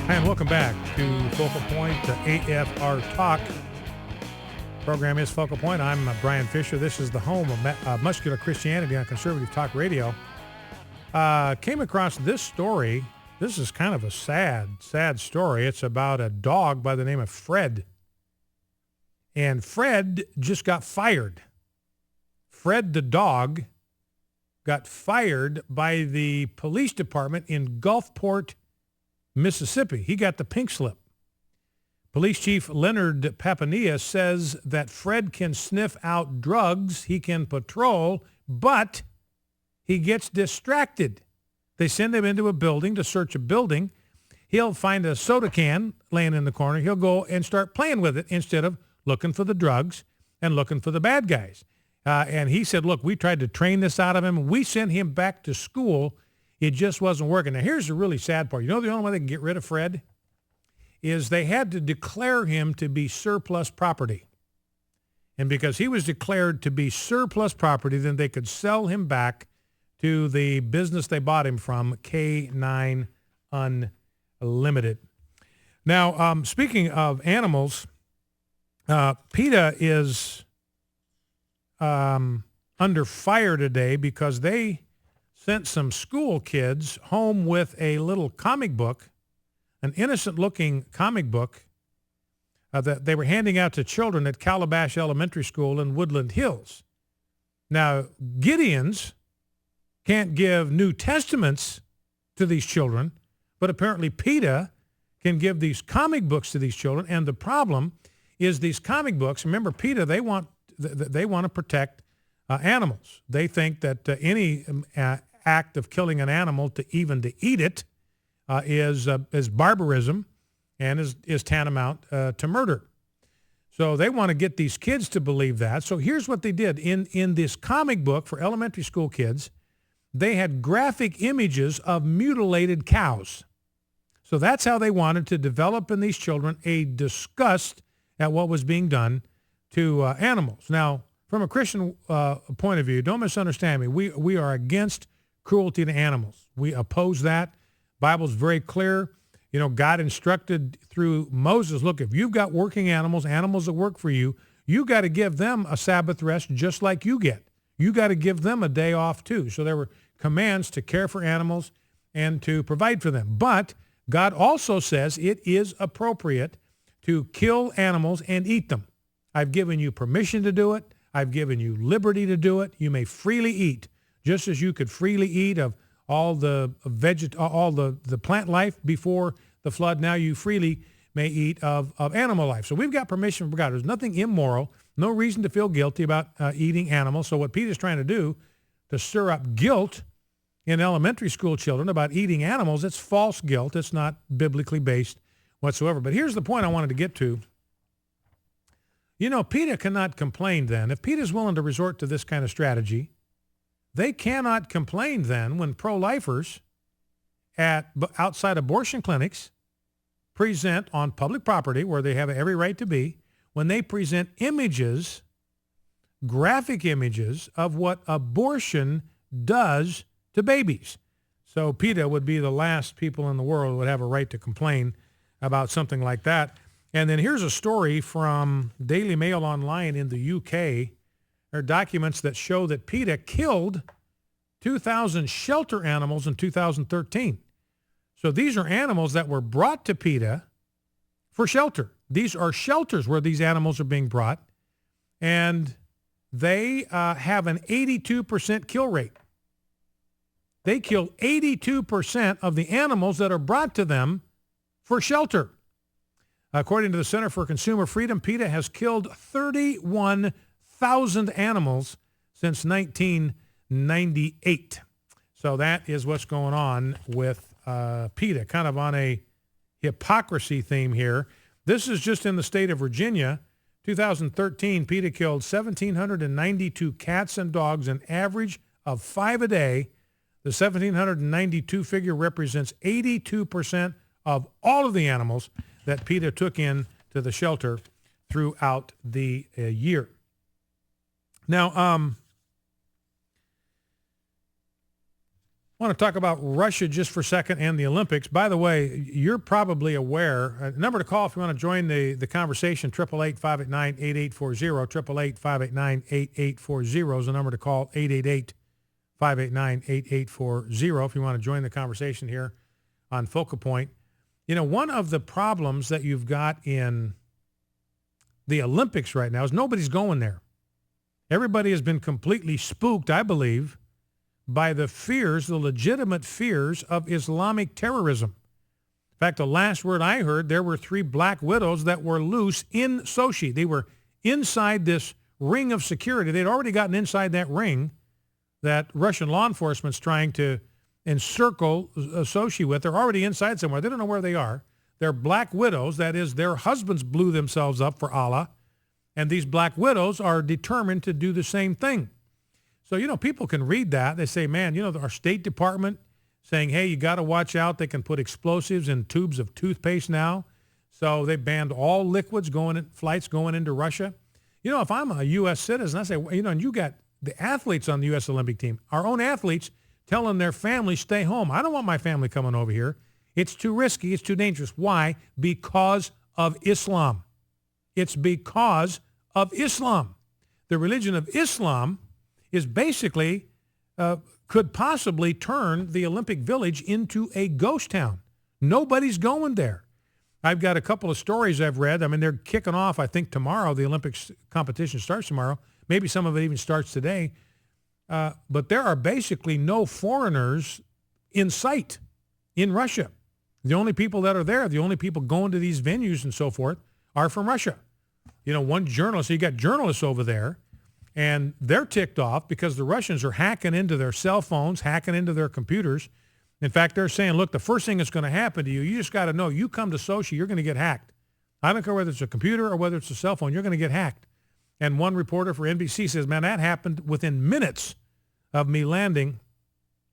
Hi, and welcome back to Focal Point, the AFR Talk. Program is Focal Point. I'm Brian Fisher. This is the home of muscular Christianity on Conservative Talk Radio. Came across this story. This is kind of a sad story. It's about a dog by the name of Fred. And Fred just got fired. Fred the dog got fired by the police department in Gulfport, Mississippi. He got the pink slip. Police Chief Leonard Papania says that Fred can sniff out drugs, he can patrol, but he gets distracted. They send him into a building to search a building. He'll find a soda can laying in the corner. He'll go and start playing with it instead of looking for the drugs and looking for the bad guys. And he said, look, we tried to train this out of him. We sent him back to school. It just wasn't working. Now, here's the really sad part. You know the only way they can get rid of Fred is they had to declare him to be surplus property. And because he was declared to be surplus property, then they could sell him back to the business they bought him from, K9 Unlimited. Now, speaking of animals, PETA is under fire today because they sent some school kids home with a little comic book, an innocent-looking comic book that they were handing out to children at Calabash Elementary School in Woodland Hills. Now, Gideons can't give New Testaments to these children, but apparently PETA can give these comic books to these children. And the problem is these comic books, remember PETA, they want to protect animals. They think that any act of killing an animal to eat it is barbarism and is tantamount to murder. So they want to get these kids to believe that. So here's what they did. In this comic book for elementary school kids, they had graphic images of mutilated cows. So that's how they wanted to develop in these children a disgust at what was being done to animals. Now, from a Christian point of view, don't misunderstand me. We are against cruelty to animals. We oppose that. Bible's very clear. You know, God instructed through Moses, look, if you've got working animals that work for you, you got to give them a Sabbath rest just like you get. You got to give them a day off too. So there were commands to care for animals and to provide for them. But God also says it is appropriate to kill animals and eat them. I've given you permission to do it. I've given you liberty to do it. You may freely eat, just as you could freely eat of all the plant life before the flood. Now you freely may eat of animal life. So we've got permission from God. There's nothing immoral, no reason to feel guilty about eating animals. So what Peter's trying to do to stir up guilt in elementary school children about eating animals, it's false guilt. It's not biblically based whatsoever. But here's the point I wanted to get to. You know, PETA cannot complain then. If PETA is willing to resort to this kind of strategy, they cannot complain then when pro-lifers at outside abortion clinics present on public property where they have every right to be, when they present images, graphic images of what abortion does to babies. So PETA would be the last people in the world who would have a right to complain about something like that. And then here's a story from Daily Mail Online in the UK. There are documents that show that PETA killed 2,000 shelter animals in 2013. So these are animals that were brought to PETA for shelter. These are shelters where these animals are being brought, and they have an 82% kill rate. They kill 82% of the animals that are brought to them for shelter. According to the Center for Consumer Freedom, PETA has killed 31,000 animals since 1998. So that is what's going on with PETA, kind of on a hypocrisy theme here. This is just in the state of Virginia. 2013, PETA killed 1,792 cats and dogs, an average of 5 a day. The 1,792 figure represents 82% of all of the animals that PETA took in to the shelter throughout the year. Now, I I want to talk about Russia just for a second and the Olympics. By the way, you're probably aware, number to call if you want to join the conversation, 888-589-8840, 888-589-8840 is the number to call, 888-589-8840 if you want to join the conversation here on Focal Point. You know, one of the problems that you've got in the Olympics right now is nobody's going there. Everybody has been completely spooked, I believe, by the fears, the legitimate fears of Islamic terrorism. In fact, the last word I heard, there were 3 black widows that were loose in Sochi. They were inside this ring of security. They'd already gotten inside that ring that Russian law enforcement's trying to encircle Sochi with. They're already inside somewhere. They don't know where they are. They're black widows. That is, their husbands blew themselves up for Allah. And these black widows are determined to do the same thing. So, you know, people can read that. They say, man, you know, our State Department saying, hey, you got to watch out. They can put explosives in tubes of toothpaste now. So they banned all liquids flights going into Russia. You know, if I'm a U.S. citizen, I say, you know, and you got the athletes on the U.S. Olympic team, our own athletes telling their families, stay home. I don't want my family coming over here. It's too risky. It's too dangerous. Why? Because of Islam. It's because of Islam. The religion of Islam is basically could possibly turn the Olympic Village into a ghost town. Nobody's going there. I've got a couple of stories I've read. I mean, they're kicking off, I think, tomorrow. The Olympics competition starts tomorrow. Maybe some of it even starts today. But there are basically no foreigners in sight in Russia. The only people that are there, the only people going to these venues and so forth are from Russia. You know, one journalist, so you got journalists over there, and they're ticked off because the Russians are hacking into their cell phones, hacking into their computers. In fact, they're saying, look, the first thing that's going to happen to you, you just got to know, you come to Sochi, you're going to get hacked. I don't care whether it's a computer or whether it's a cell phone, you're going to get hacked. And one reporter for NBC says, man, that happened within minutes of me landing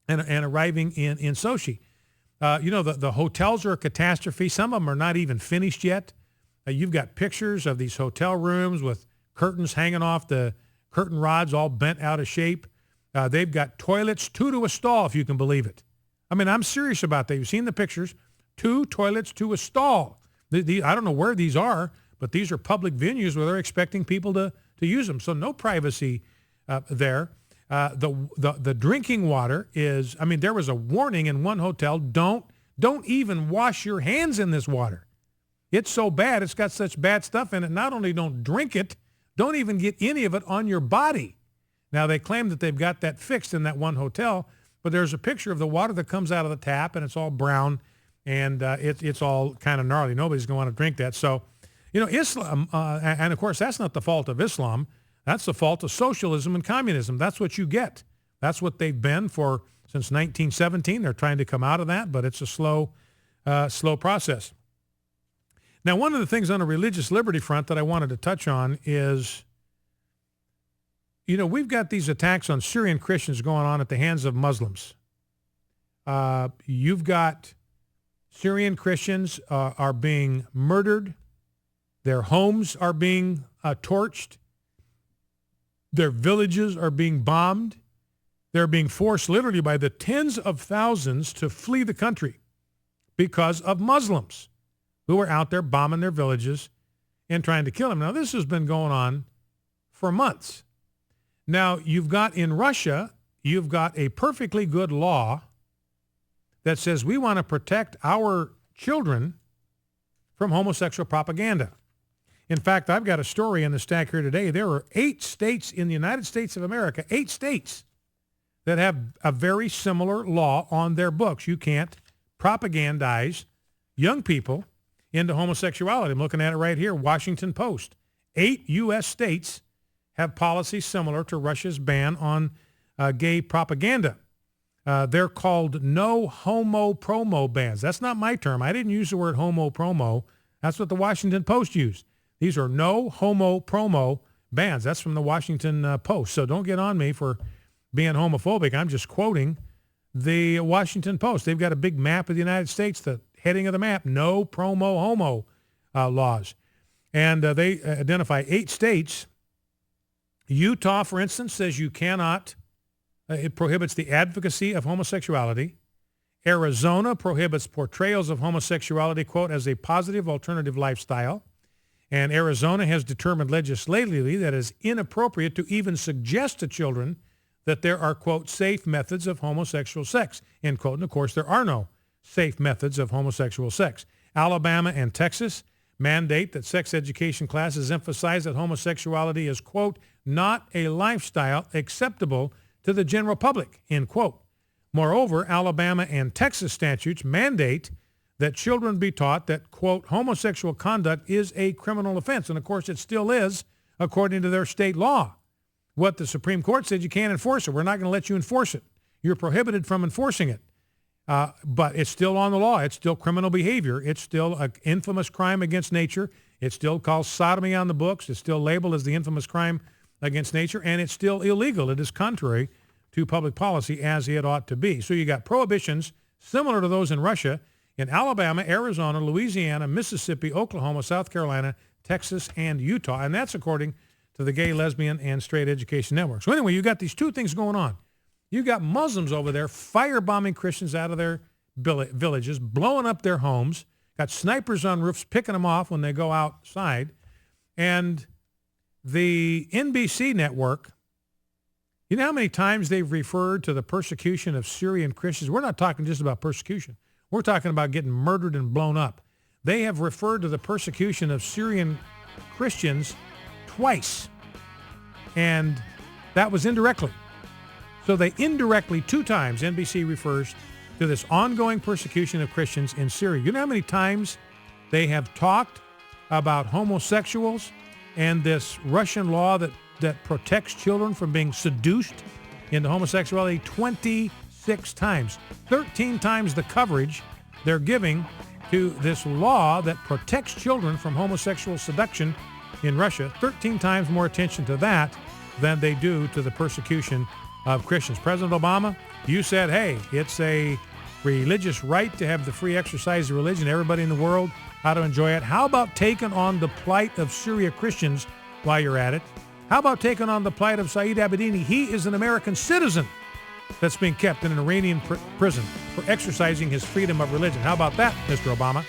and arriving in Sochi. You know, the hotels are a catastrophe. Some of them are not even finished yet. You've got pictures of these hotel rooms with curtains hanging off the curtain rods all bent out of shape. They've got toilets, 2 to a stall, if you can believe it. I mean, I'm serious about that. You've seen the pictures, 2 toilets to a stall. I don't know where these are, but these are public venues where they're expecting people to use them. So no privacy there. The drinking water is, I mean, there was a warning in one hotel, don't even wash your hands in this water. It's so bad. It's got such bad stuff in it. Not only don't drink it, don't even get any of it on your body. Now, they claim that they've got that fixed in that one hotel, but there's a picture of the water that comes out of the tap, and it's all brown, and it's all kind of gnarly. Nobody's going to want to drink that. So, you know, Islam, and of course, that's not the fault of Islam. That's the fault of socialism and communism. That's what you get. That's what they've been for since 1917. They're trying to come out of that, but it's a slow process. Now, one of the things on the religious liberty front that I wanted to touch on is, you know, we've got these attacks on Syrian Christians going on at the hands of Muslims. You've got Syrian Christians are being murdered. Their homes are being torched. Their villages are being bombed. They're being forced literally by the tens of thousands to flee the country because of Muslims who are out there bombing their villages and trying to kill them. Now, this has been going on for months. Now, you've got in Russia, you've got a perfectly good law that says we want to protect our children from homosexual propaganda. In fact, I've got a story in the stack here today. There are 8 states in the United States of America, 8 states that have a very similar law on their books. You can't propagandize young people into homosexuality. I'm looking at it right here, Washington Post. 8 U.S. states have policies similar to Russia's ban on gay propaganda. They're called no homo promo bans. That's not my term. I didn't use the word homo promo. That's what the Washington Post used. These are no homo promo bans. That's from the Washington Post. So don't get on me for being homophobic. I'm just quoting the Washington Post. They've got a big map of the United States, the heading of the map, no promo homo laws. And they identify 8 states. Utah, for instance, says you cannot It prohibits the advocacy of homosexuality. Arizona prohibits portrayals of homosexuality, quote, as a positive alternative lifestyle. And Arizona has determined legislatively that it is inappropriate to even suggest to children that there are, quote, safe methods of homosexual sex, end quote. And, of course, there are no safe methods of homosexual sex. Alabama and Texas mandate that sex education classes emphasize that homosexuality is, quote, not a lifestyle acceptable to the general public, end quote. Moreover, Alabama and Texas statutes mandate that children be taught that, quote, homosexual conduct is a criminal offense. And, of course, it still is, according to their state law. What the Supreme Court said, you can't enforce it. We're not going to let you enforce it. You're prohibited from enforcing it. But it's still on the law. It's still criminal behavior. It's still an infamous crime against nature. It's still called sodomy on the books. It's still labeled as the infamous crime against nature, and it's still illegal. It is contrary to public policy as it ought to be. So you got prohibitions similar to those in Russia in Alabama, Arizona, Louisiana, Mississippi, Oklahoma, South Carolina, Texas, and Utah. And that's according to the Gay, Lesbian, and Straight Education Network. So anyway, you got these two things going on. You got Muslims over there firebombing Christians out of their villages, blowing up their homes, got snipers on roofs picking them off when they go outside. And the NBC network, you know how many times they've referred to the persecution of Syrian Christians? We're not talking just about persecution. We're talking about getting murdered and blown up. They have referred to the persecution of Syrian Christians twice, and that was indirectly. So they indirectly, two times, NBC refers to this ongoing persecution of Christians in Syria. You know how many times they have talked about homosexuals and this Russian law that protects children from being seduced into homosexuality? 26 times. 13 times the coverage they're giving to this law that protects children from homosexual seduction in Russia. 13 times more attention to that than they do to the persecution of Christians. President Obama, you said, hey, it's a religious right to have the free exercise of religion. Everybody in the world ought to enjoy it. How about taking on the plight of Syria Christians while you're at it? How about taking on the plight of Saeed Abedini? He is an American citizen that's being kept in an Iranian prison for exercising his freedom of religion. How about that, Mr. Obama?